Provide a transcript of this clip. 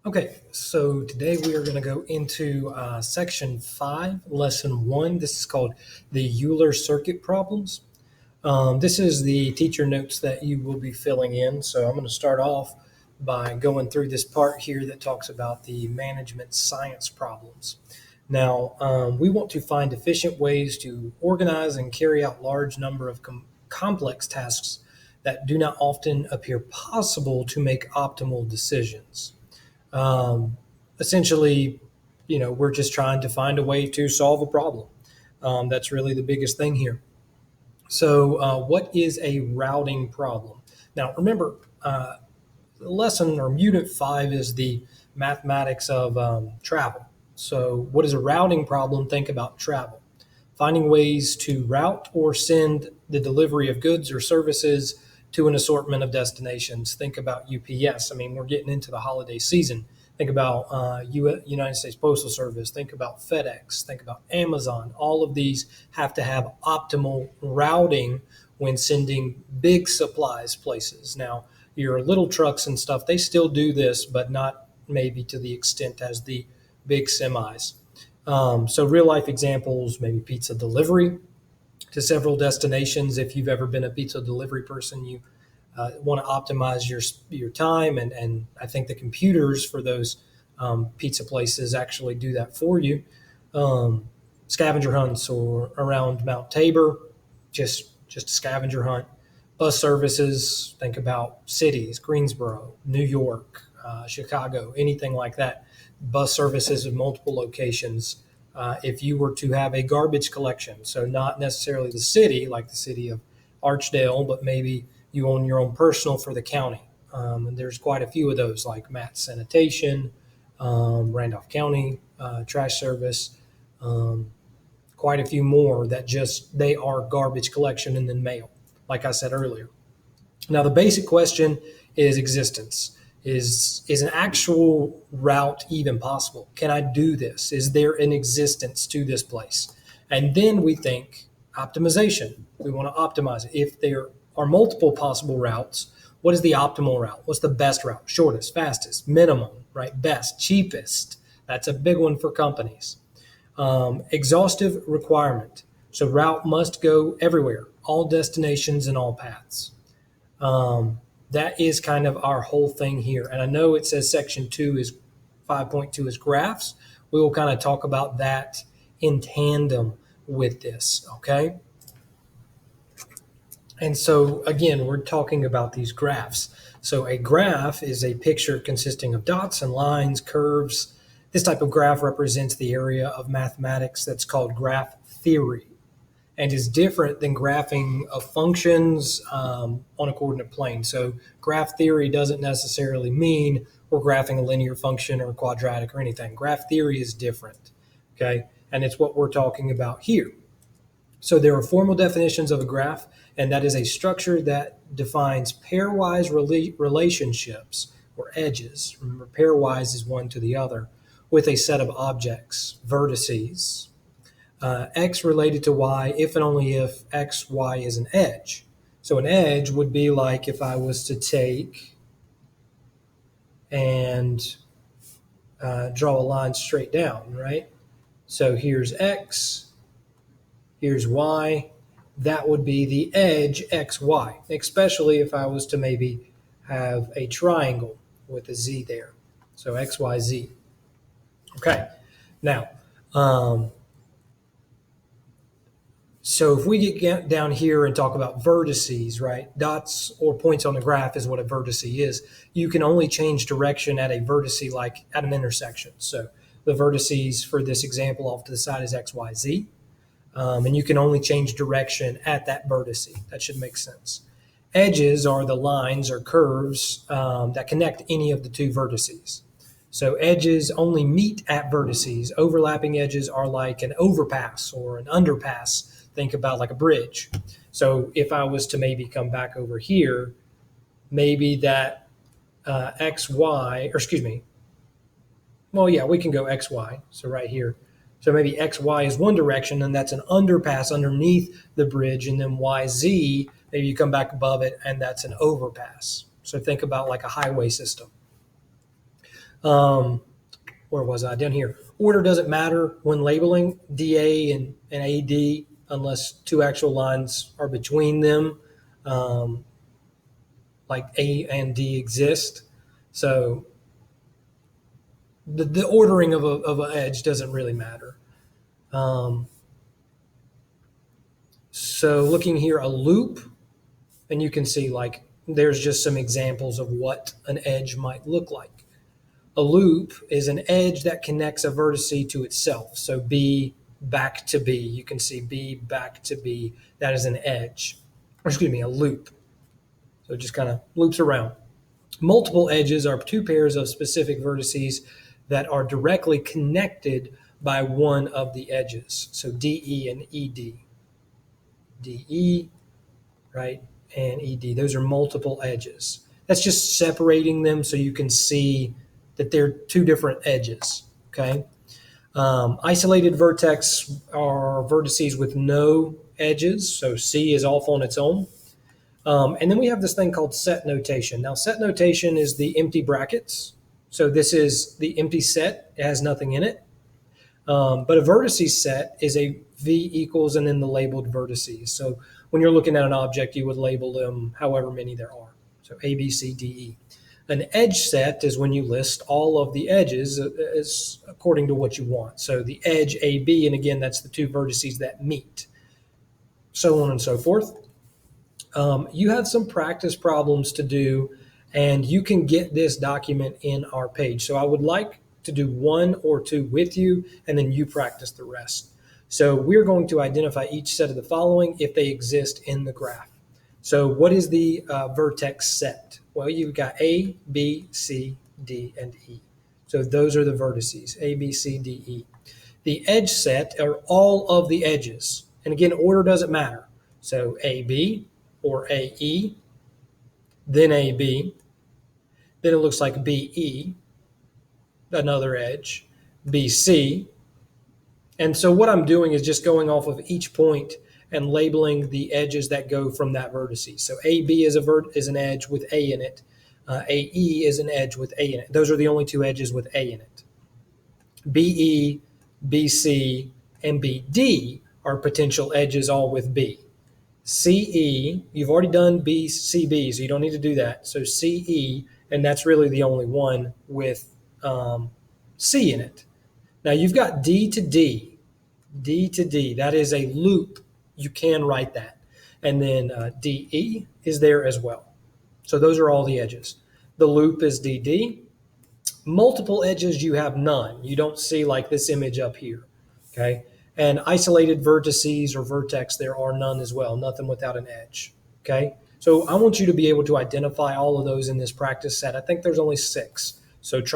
Okay, so today we are going to go into section 5, lesson 1. This is called the Euler circuit problems. This is the teacher notes that you will be filling in. So I'm going to start off by going through this part here that talks about the management science problems. Now, we want to find efficient ways to organize and carry out large number of complex tasks that do not often appear possible to make optimal decisions. Um, Essentially, we're just trying to find a way to solve a problem. That's really the biggest thing here. So, what is a routing problem? Now, remember, lesson or unit 5 is the mathematics of travel. So, what is a routing problem? Think about travel. Finding ways to route or send the delivery of goods or services to an assortment of destinations. Think about UPS. I mean, we're getting into the holiday season. Think about United States Postal Service. Think about FedEx. Think about Amazon. All of these have to have optimal routing when sending big supplies places. Now, your little trucks and stuff, they still do this, but not maybe to the extent as the big semis. So, real life examples, maybe pizza delivery to several destinations. If you've ever been a pizza delivery person, you want to optimize your time, and I think the computers for those pizza places actually do that for you. Scavenger hunts or around Mount Tabor, just a scavenger hunt. Bus services, think about cities, Greensboro, New York, Chicago, anything like that. Bus services in multiple locations. If you were to have a garbage collection, so not necessarily the city, like the city of Archdale, but maybe you own your own personal for the county. And there's quite a few of those, like Matt Sanitation, Randolph County Trash Service, quite a few more that just they are garbage collection and then mail, like I said earlier. Now, the basic question is existence. Is an actual route even possible? Can I do this? Is there an existence to this place? And then we think optimization. We want to optimize it. If there are multiple possible routes, what is the optimal route? What's the best route? Shortest, fastest, minimum, right? Best, cheapest. That's a big one for companies. Exhaustive requirement. So route must go everywhere, all destinations and all paths. That is kind of our whole thing here. And I know it says section 2 is 5.2 is graphs. We will kind of talk about that in tandem with this, okay? And so again, we're talking about these graphs. So a graph is a picture consisting of dots and lines, curves. This type of graph represents the area of mathematics that's called graph theory and is different than graphing of functions on a coordinate plane. So graph theory doesn't necessarily mean we're graphing a linear function or a quadratic or anything. Graph theory is different, okay? And it's what we're talking about here. So there are formal definitions of a graph, and that is a structure that defines pairwise relationships or edges. Remember, pairwise is one to the other with a set of objects, vertices, x related to y if and only if x, y is an edge. So an edge would be like if I was to take and draw a line straight down, right? So here's x, here's y. That would be the edge xy, especially if I was to maybe have a triangle with a z there. So x, y, z. Okay, now, so if we get down here and talk about vertices, right? Dots or points on the graph is what a vertice is. You can only change direction at a vertice like at an intersection. So the vertices for this example off to the side is x, y, z. And you can only change direction at that vertice. That should make sense. Edges are the lines or curves that connect any of the two vertices. So edges only meet at vertices. Overlapping edges are like an overpass or an underpass. Think about like a bridge. So if I was to maybe come back over here, maybe that XY, or excuse me, well, yeah, we can go XY. So right here. So maybe XY is one direction, and that's an underpass underneath the bridge. And then YZ, maybe you come back above it, and that's an overpass. So think about like a highway system. Where was I? Down here. Order doesn't matter when labeling DA and AD unless two actual lines are between them, like A and D exist. So the ordering of an edge doesn't really matter. So looking here, a loop, and you can see like there's just some examples of what an edge might look like. A loop is an edge that connects a vertice to itself. So B back to B. You can see B back to B. That is an edge. Or excuse me, a loop. So it just kind of loops around. Multiple edges are two pairs of specific vertices that are directly connected by one of the edges. So DE and ED. DE, right, and ED. Those are multiple edges. That's just separating them so you can see that they're two different edges, okay? Isolated vertex are vertices with no edges, so C is off on its own. And then we have this thing called set notation. Now, set notation is the empty brackets. So this is the empty set. It has nothing in it. But a vertices set is a V equals and then the labeled vertices. So when you're looking at an object, you would label them however many there are. So A, B, C, D, E. An edge set is when you list all of the edges as according to what you want. So the edge AB, and again, that's the two vertices that meet, so on and so forth. You have some practice problems to do, and you can get this document in our page. So I would like to do one or two with you, and then you practice the rest. So we're going to identify each set of the following if they exist in the graph. So what is the vertex set? Well, you've got A, B, C, D, and E. So those are the vertices, A, B, C, D, E. The edge set are all of the edges. And again, order doesn't matter. So AB or AE, then AB, then it looks like BE, another edge, BC. And so what I'm doing is just going off of each point and labeling the edges that go from that vertice. So AB is an edge with A in it. AE is an edge with A in it. Those are the only two edges with A in it. BE, BC, and BD are potential edges all with B. CE, you've already done BCB, so you don't need to do that. So CE, and that's really the only one with C in it. Now you've got D to D. D to D, that is a loop. You can write that. And then DE is there as well. So those are all the edges. The loop is DD. Multiple edges, you have none. You don't see like this image up here, okay? And isolated vertices or vertex, there are none as well, nothing without an edge, okay? So I want you to be able to identify all of those in this practice set. I think there's only 6. So try